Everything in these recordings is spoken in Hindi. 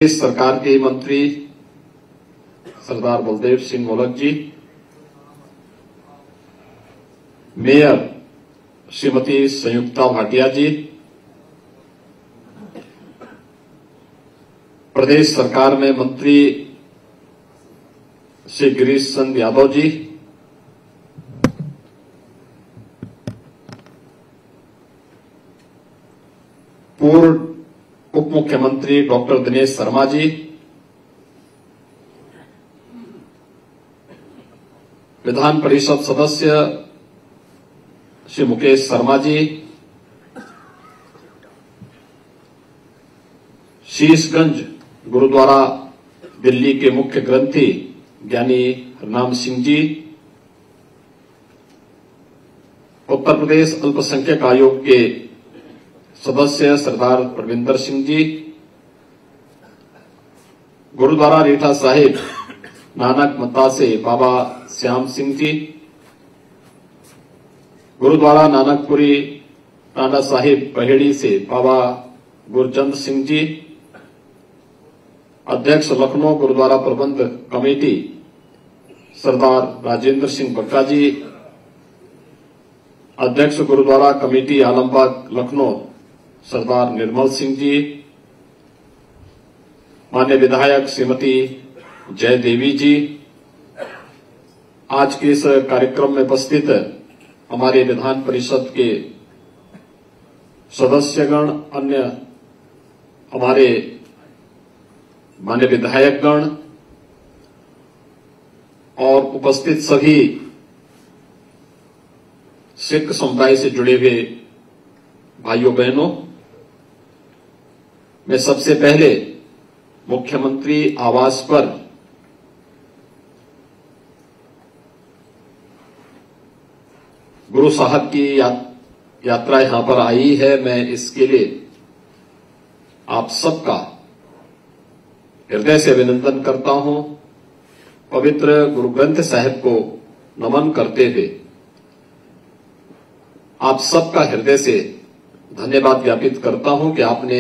इस सरकार के मंत्री सरदार बलदेव सिंह मोलक जी, मेयर श्रीमती संयुक्ता भाटिया जी, प्रदेश सरकार में मंत्री श्री गिरीश चंद्र यादव जी, पूर्व उप मुख्यमंत्री डॉक्टर दिनेश शर्मा जी, विधान परिषद सदस्य श्री मुकेश शर्मा जी, शीशगंज गुरुद्वारा दिल्ली के मुख्य ग्रंथी ज्ञानी हरनाम सिंह जी, उत्तर प्रदेश अल्पसंख्यक आयोग के सदस्य सरदार प्रविंदर सिंह जी, गुरुद्वारा रीठा साहिब नानक मत्ता से बाबा श्याम सिंह जी, गुरुद्वारा नानकपुरी टांडा साहिब पहेड़ी से बाबा गुरचंद सिंह जी, अध्यक्ष लखनऊ गुरुद्वारा प्रबंध कमेटी सरदार राजेंद्र सिंह बक्का जी, अध्यक्ष गुरुद्वारा कमेटी आलमबाग लखनऊ सरदार निर्मल सिंह जी, माननीय विधायक श्रीमती जय देवी जी, आज के इस कार्यक्रम में उपस्थित हमारे विधान परिषद के सदस्यगण, अन्य हमारे माननीय विधायकगण और उपस्थित सभी सिख समुदाय से जुड़े हुए भाइयों बहनों, मैं सबसे पहले मुख्यमंत्री आवास पर गुरु साहब की यात्रा यहां पर आई है, मैं इसके लिए आप सबका हृदय से अभिनंदन करता हूं। पवित्र गुरु ग्रंथ साहिब को नमन करते हुए आप सबका हृदय से धन्यवाद ज्ञापित करता हूं कि आपने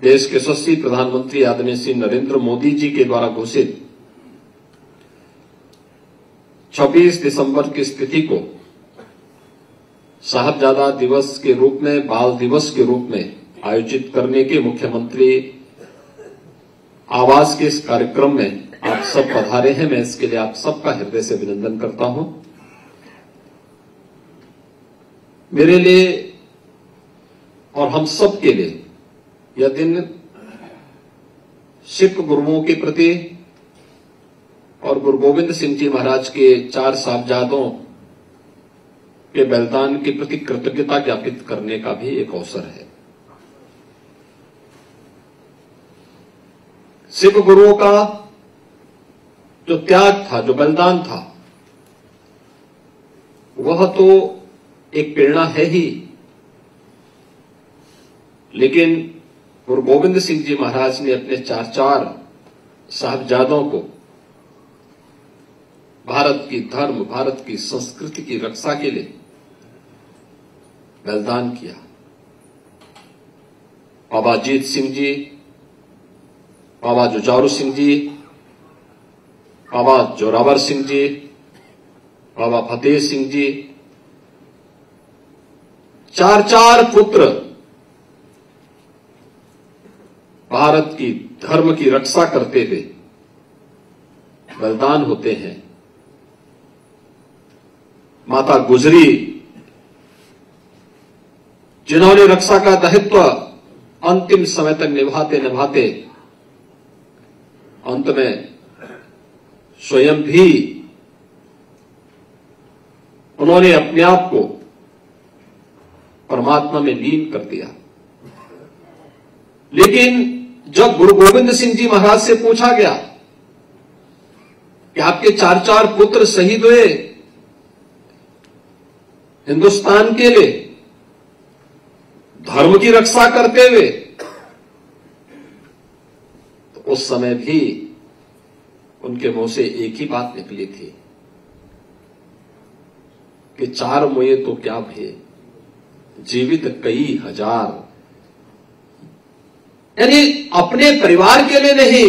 देश के यशस्वी प्रधानमंत्री आदरणीय श्री नरेंद्र मोदी जी के द्वारा घोषित 26 दिसंबर की स्थिति को साहबजादा दिवस के रूप में, बाल दिवस के रूप में आयोजित करने के मुख्यमंत्री आवास के इस कार्यक्रम में आप सब पधारे हैं। मैं इसके लिए आप सबका हृदय से अभिनंदन करता हूं। मेरे लिए और हम सब के लिए यह दिन सिख गुरुओं के प्रति और गुरु गोविंद सिंह जी महाराज के 4 साहबजादों के बलिदान के प्रति कृतज्ञता ज्ञापित करने का भी एक अवसर है। सिख गुरुओं का जो त्याग था, जो बलिदान था, वह तो एक प्रेरणा है ही, लेकिन गुरु गोविंद सिंह जी महाराज ने अपने 4 साहबजादों को भारत की धर्म, भारत की संस्कृति की रक्षा के लिए बलिदान किया। बाबा अजीत सिंह जी, बाबा जुझारू सिंह जी, बाबा जोरावर सिंह जी, बाबा फतेह सिंह जी, 4 पुत्र भारत की धर्म की रक्षा करते हुए बलिदान होते हैं। माता गुजरी, जिन्होंने रक्षा का दायित्व अंतिम समय तक निभाते निभाते अंत में स्वयं भी उन्होंने अपने आप को परमात्मा में लीन कर दिया। लेकिन जब गुरु गोविंद सिंह जी महाराज से पूछा गया कि आपके 4 पुत्र शहीद हुए हिंदुस्तान के लिए, धर्म की रक्षा करते हुए, तो उस समय भी उनके मुंह से एक ही बात निकली थी कि 4 मुए तो क्या भय, जीवित कई हजार। यानी अपने परिवार के लिए नहीं,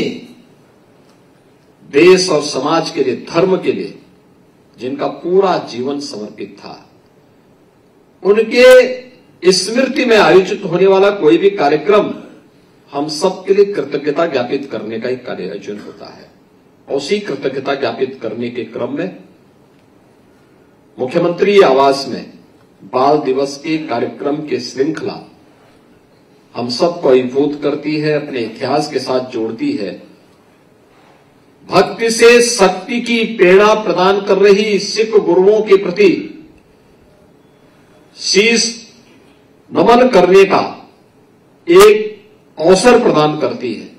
देश और समाज के लिए, धर्म के लिए जिनका पूरा जीवन समर्पित था, उनके स्मृति में आयोजित होने वाला कोई भी कार्यक्रम हम सबके लिए कृतज्ञता ज्ञापित करने का एक कार्य आयोजन होता है। उसी कृतज्ञता ज्ञापित करने के क्रम में मुख्यमंत्री आवास में बाल दिवस के कार्यक्रम की श्रृंखला हम सबको अभिभूत करती है, अपने इतिहास के साथ जोड़ती है। भक्ति से शक्ति की प्रेरणा प्रदान कर रही सिख गुरुओं के प्रति शीश नमन करने का एक अवसर प्रदान करती है,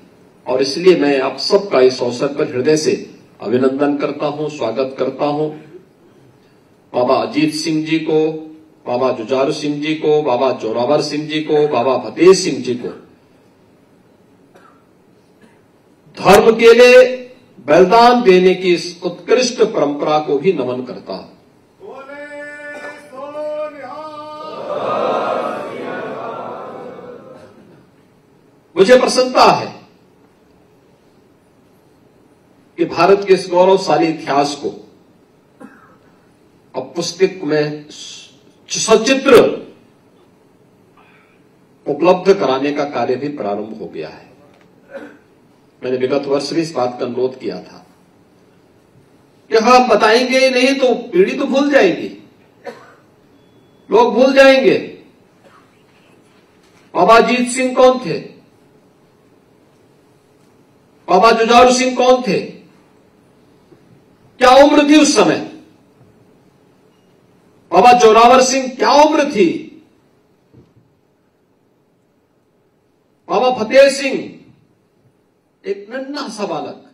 और इसलिए मैं आप सबका इस अवसर पर हृदय से अभिनंदन करता हूं, स्वागत करता हूं। बाबा अजीत सिंह जी को, बाबा जुझारू सिंह जी को, बाबा जोरावर सिंह जी को, बाबा फतेह सिंह जी को धर्म के लिए बलिदान देने की इस उत्कृष्ट परंपरा को भी नमन करता हूं। मुझे प्रसन्नता है कि भारत के इस गौरवशाली इतिहास को अब पुस्तक में सचित्र उपलब्ध कराने का कार्य भी प्रारंभ हो गया है। मैंने विगत वर्ष भी इस बात का अनुरोध किया था कि हम बताएंगे ही नहीं तो पीढ़ी तो भूल जाएगी, लोग भूल जाएंगे। बाबा अजीत सिंह कौन थे, बाबा जुझारू सिंह कौन थे, क्या उम्र थी उस समय, बाबा जोरावर सिंह क्या उम्र थी, बाबा फतेह सिंह एक नन्हा सा बालक,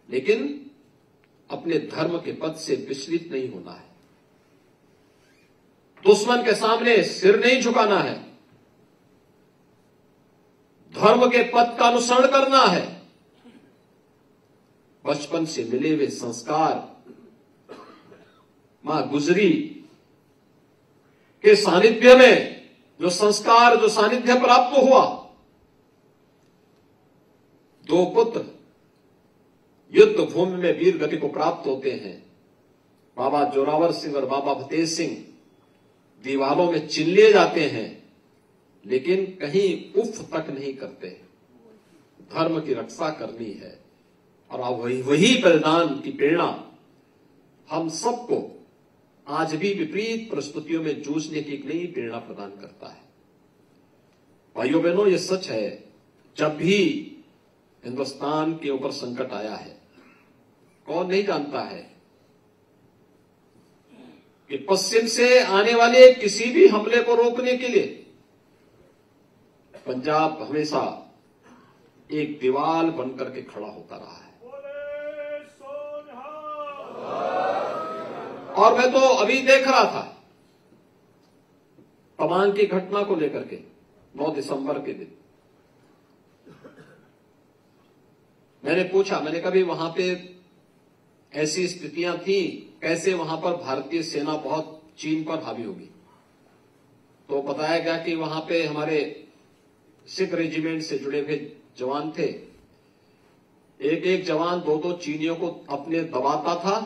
लेकिन अपने धर्म के पथ से विचलित नहीं होना है, दुश्मन के सामने सिर नहीं झुकाना है, धर्म के पथ का अनुसरण करना है। बचपन से मिले हुए संस्कार, मां गुजरी के सानिध्य में जो संस्कार, जो सानिध्य प्राप्त हुआ, दो पुत्र युद्ध भूमि में वीर गति को प्राप्त होते हैं। बाबा जोरावर सिंह और बाबा फतेह सिंह दीवारों में चिन लिए जाते हैं, लेकिन कहीं उफ तक नहीं करते। धर्म की रक्षा करनी है, और अब वही बलिदान की प्रेरणा हम सबको आज भी विपरीत परिस्थितियों में जूझने की एक नई प्रेरणा प्रदान करता है। भाइयों बहनों, ये सच है, जब भी हिंदुस्तान के ऊपर संकट आया है, कौन नहीं जानता है कि पश्चिम से आने वाले किसी भी हमले को रोकने के लिए पंजाब हमेशा एक दीवार बनकर के खड़ा होता रहा है। और मैं तो अभी देख रहा था तवांग की घटना को लेकर के 9 दिसंबर के दिन मैंने पूछा, मैंने कभी वहां पे ऐसी स्थितियां थी, कैसे वहां पर भारतीय सेना बहुत चीन पर हावी होगी। तो बताया गया कि वहां पे हमारे सिख रेजिमेंट से जुड़े हुए जवान थे, एक एक जवान 2-2 चीनियों को अपने दबाता था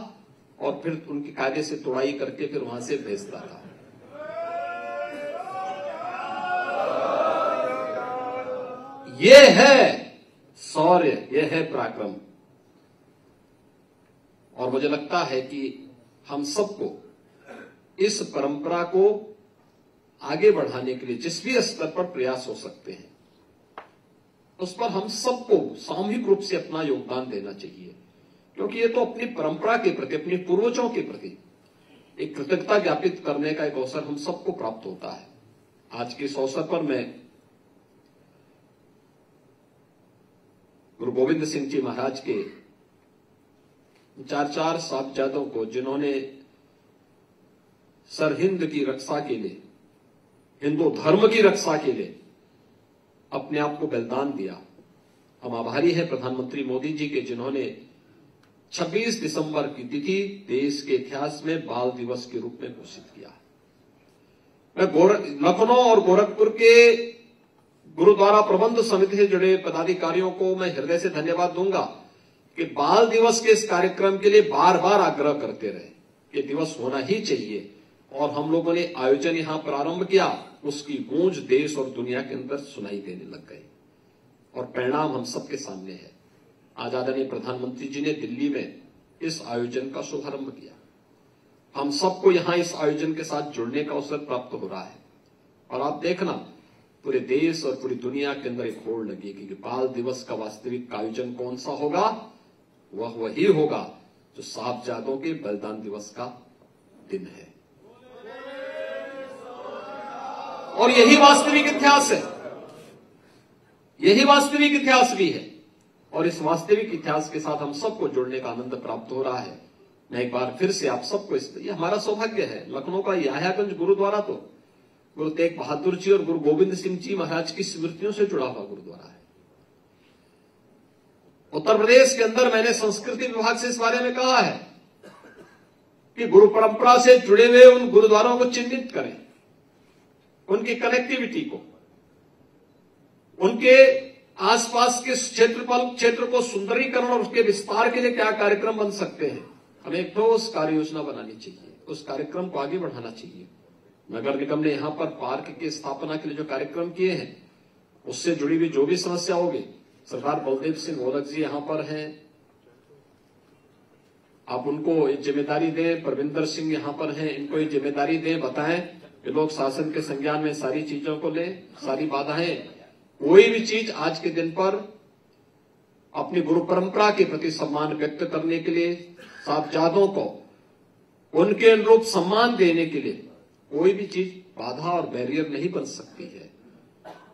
और फिर उनकी कायदे से तोड़ाई करके फिर वहां से भेजता था। ये है शौर्य, ये है पराक्रम। और मुझे लगता है कि हम सबको इस परंपरा को आगे बढ़ाने के लिए जिस भी स्तर पर प्रयास हो सकते हैं, उस पर हम सबको सामूहिक रूप से अपना योगदान देना चाहिए, क्योंकि ये तो अपनी परंपरा के प्रति, अपने पूर्वजों के प्रति एक कृतज्ञता ज्ञापित करने का एक अवसर हम सबको प्राप्त होता है। आज के इस अवसर पर मैं गुरु गोविंद सिंह जी महाराज के 4 साहबजादों को, जिन्होंने सरहिंद की रक्षा के लिए, हिंदू धर्म की रक्षा के लिए अपने आप को बलिदान दिया, हम आभारी हैं प्रधानमंत्री मोदी जी के, जिन्होंने 26 दिसंबर की तिथि देश के इतिहास में बाल दिवस के रूप में घोषित किया। मैं लखनऊ और गोरखपुर के गुरुद्वारा प्रबंध समिति से जुड़े पदाधिकारियों को मैं हृदय से धन्यवाद दूंगा कि बाल दिवस के इस कार्यक्रम के लिए बार बार आग्रह करते रहे, ये दिवस होना ही चाहिए। और हम लोगों ने आयोजन यहां प्रारंभ किया, उसकी गूंज देश और दुनिया के अंदर सुनाई देने लग गई और परिणाम हम सबके सामने है। आज आदरणीय प्रधानमंत्री जी ने दिल्ली में इस आयोजन का शुभारंभ किया। हम सबको यहां इस आयोजन के साथ जुड़ने का अवसर प्राप्त हो रहा है और आप देखना पूरे देश और पूरी दुनिया के अंदर एक होड़ लगेगी कि बाल दिवस का वास्तविक आयोजन कौन सा होगा, वह वही होगा जो साहबजादों के बलिदान दिवस का दिन है। और यही वास्तविक इतिहास है, यही वास्तविक इतिहास भी है और इस वास्तविक इतिहास के साथ हम सबको जुड़ने का आनंद प्राप्त हो रहा है। मैं एक बार फिर से आप सबको ये हमारा सौभाग्य है। लखनऊ का याह्यागंज गुरुद्वारा तो गुरु तेग बहादुर जी और गुरु गोविंद सिंह जी महाराज की स्मृतियों से जुड़ा हुआ गुरुद्वारा है। उत्तर प्रदेश के अंदर मैंने संस्कृति विभाग से इस बारे में कहा है कि गुरु परंपरा से जुड़े हुए उन गुरुद्वारों को चिन्हित करें, उनकी कनेक्टिविटी को, उनके आसपास के क्षेत्र को सुंदरीकरण और उसके विस्तार के लिए क्या कार्यक्रम बन सकते हैं। हमें एक ठोस कार्य योजना बनानी चाहिए, उस कार्यक्रम को आगे बढ़ाना चाहिए। नगर निगम ने यहां पर पार्क की स्थापना के लिए जो कार्यक्रम किए हैं, उससे जुड़ी हुई जो भी समस्या होगी, सरदार बलदेव सिंह ओलख जी यहां पर हैं, आप उनको एक जिम्मेदारी दें। परविंदर सिंह यहां पर हैं, इनको एक जिम्मेदारी दें, बताएं कि लोग शासन के संज्ञान में सारी चीजों को लें, सारी बाधाएं, कोई भी चीज आज के दिन पर अपनी गुरु परंपरा के प्रति सम्मान व्यक्त करने के लिए, साहबजादों को उनके अनुरूप सम्मान देने के लिए कोई भी चीज बाधा और बैरियर नहीं बन सकती है।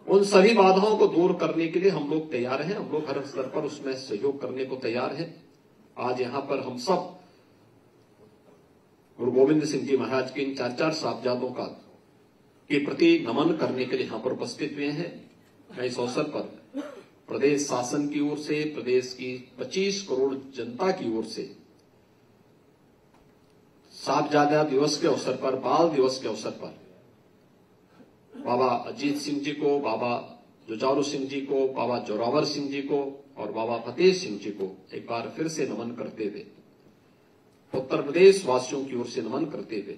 उन सभी बाधाओं को दूर करने के लिए हम लोग तैयार हैं, हम लोग हर स्तर पर उसमें सहयोग करने को तैयार हैं। आज यहां पर हम सब गुरु गोविंद सिंह जी महाराज के इन 4 साहबजादों का के प्रति नमन करने के लिए यहां पर उपस्थित हुए हैं। मैं इस अवसर पर प्रदेश शासन की ओर से, प्रदेश की 25 करोड़ जनता की ओर से साहबजादा दिवस के अवसर पर, बाल दिवस के अवसर पर बाबा अजीत सिंह जी को, बाबा जुझारू सिंह जी को, बाबा जोरावर सिंह जी को और बाबा फतेह सिंह जी को एक बार फिर से नमन करते हुए, उत्तर प्रदेश वासियों की ओर से नमन करते हुए,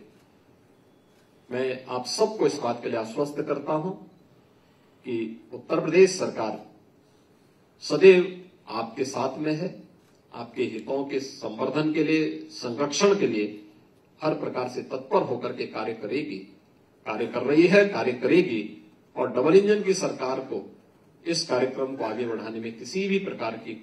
मैं आप सबको इस बात के लिए आश्वस्त करता हूं कि उत्तर प्रदेश सरकार सदैव आपके साथ में है, आपके हितों के संवर्धन के लिए, संरक्षण के लिए हर प्रकार से तत्पर होकर के कार्य करेगी, कार्य कर रही है, कार्य करेगी। और डबल इंजन की सरकार को इस कार्यक्रम को आगे बढ़ाने में किसी भी प्रकार की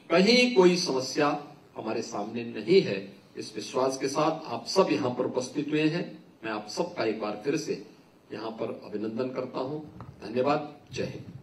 कहीं कोई समस्या हमारे सामने नहीं है। इस विश्वास के साथ आप सब यहां पर उपस्थित हुए हैं, मैं आप सबका एक बार फिर से यहां पर अभिनंदन करता हूं। धन्यवाद। जय हिंद।